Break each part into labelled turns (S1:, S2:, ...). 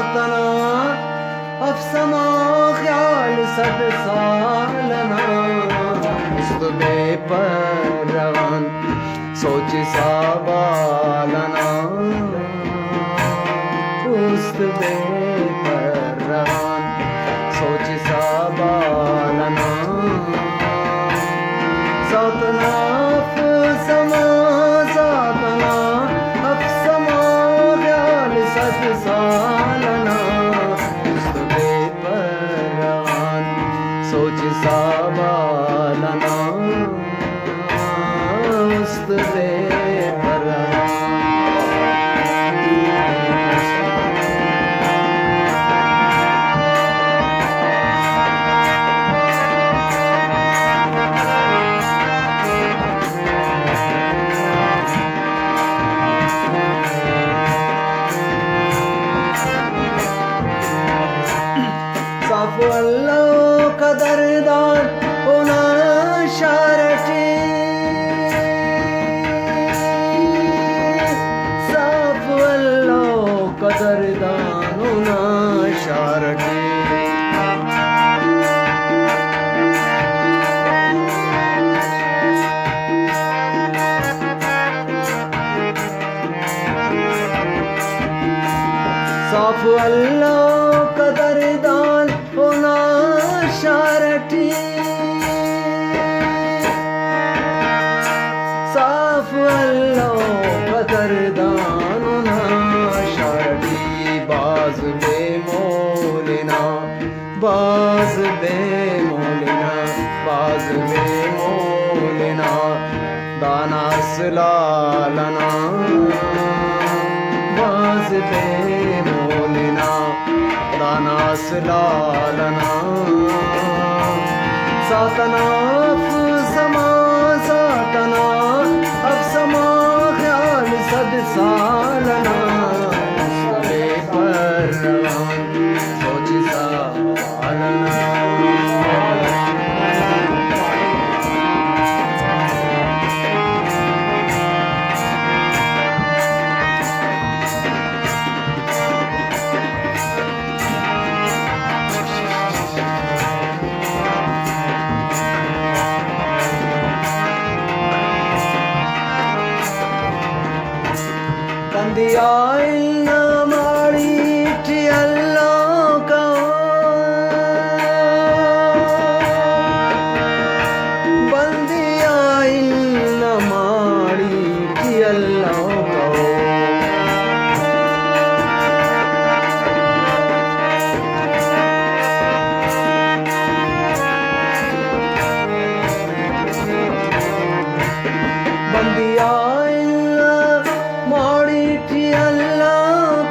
S1: सातना अफसमा ख्याल सद सालना उस्त बेपरवान सोच साबालना उस्त बेपरवान सोच साबालना सातना अफसमा सातना अफसमा ख्याल सद सालना उस्त बेपरवान सोच साबालना उस्त बेपरवान साफ अल्लाह कदरदान होना शारटी साफ अल्लाह कदरदान होना शारटी साफ अल्लाह कदरदान होना शारटी साफ अल्लाह कदरदान होना शारटी बाज बे मोलिना बाज बे मोलिना बाज बे मोलिना दाना सलालना बाज बे मोलिना दाना सलालना सातना अफसमा सातना अफसमा ख्याल सद सालना बेपरवान सोच सालना बंदिया माड़ी अल्लाह का बंदिया माड़ी अल्लाह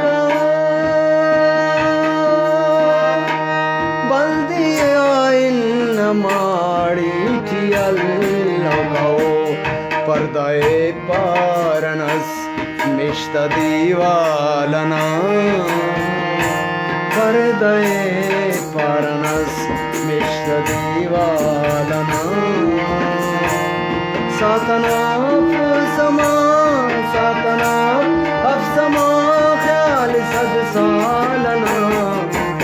S1: का बंदिया माड़ी अल्लाह पर्दाए पारनस मिश्त दीवालना पर्दाए पारनस मिश्त दीवालना सातना अफसमा सातना अफसमा ख्याल सद सालना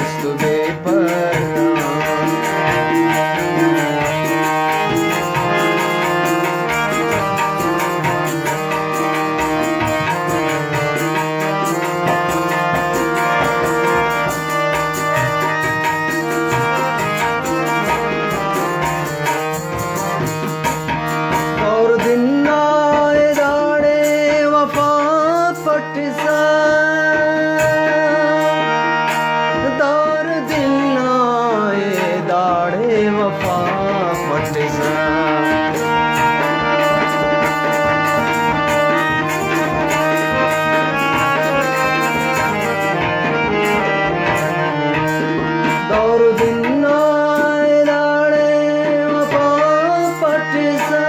S1: उस्त बेपरवान और दिन आए दाड़े वफा पटसा दौर दिन आए दाड़े वफा पटसा दौर दिन आए दाड़े वफा पटसा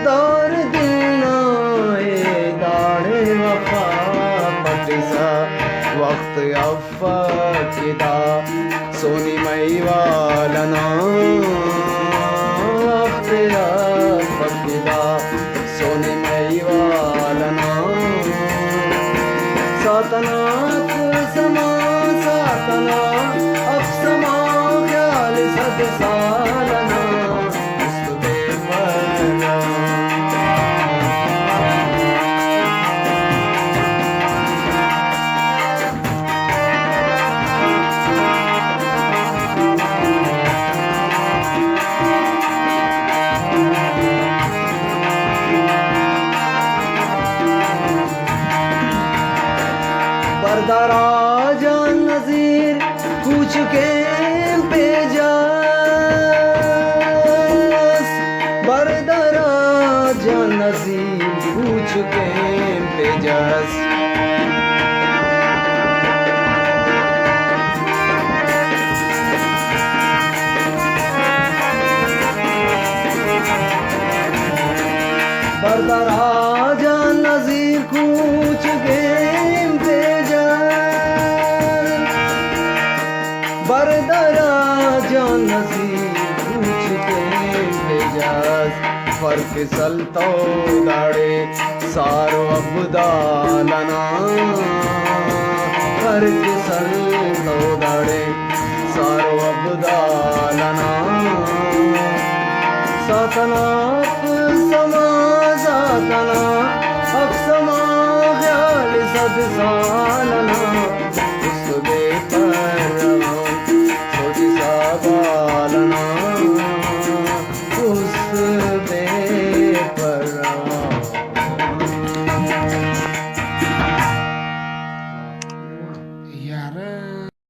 S1: दौर दिन आए दाड़े वफा पटसा वक्त अफ़्फ़ा सोनी मई वालना वक्त अफ़्फ़ा सोनी मई वालना ساتنا سما ساتنا أقسما خيال صد سالنا مستديفنا बरदराजा नजीर कुछ के पेजास बरदराजा नजीर कुछ के पेजास बरदराजा नजीर कुछ के बरदराजा नसीर पूछ के बेजास फर्क सलतो दाड़े सारो अबदालना फर्क सलतो दाड़े सारो अबदालना सातना समा सातना अक्समा ख्याल सद सालना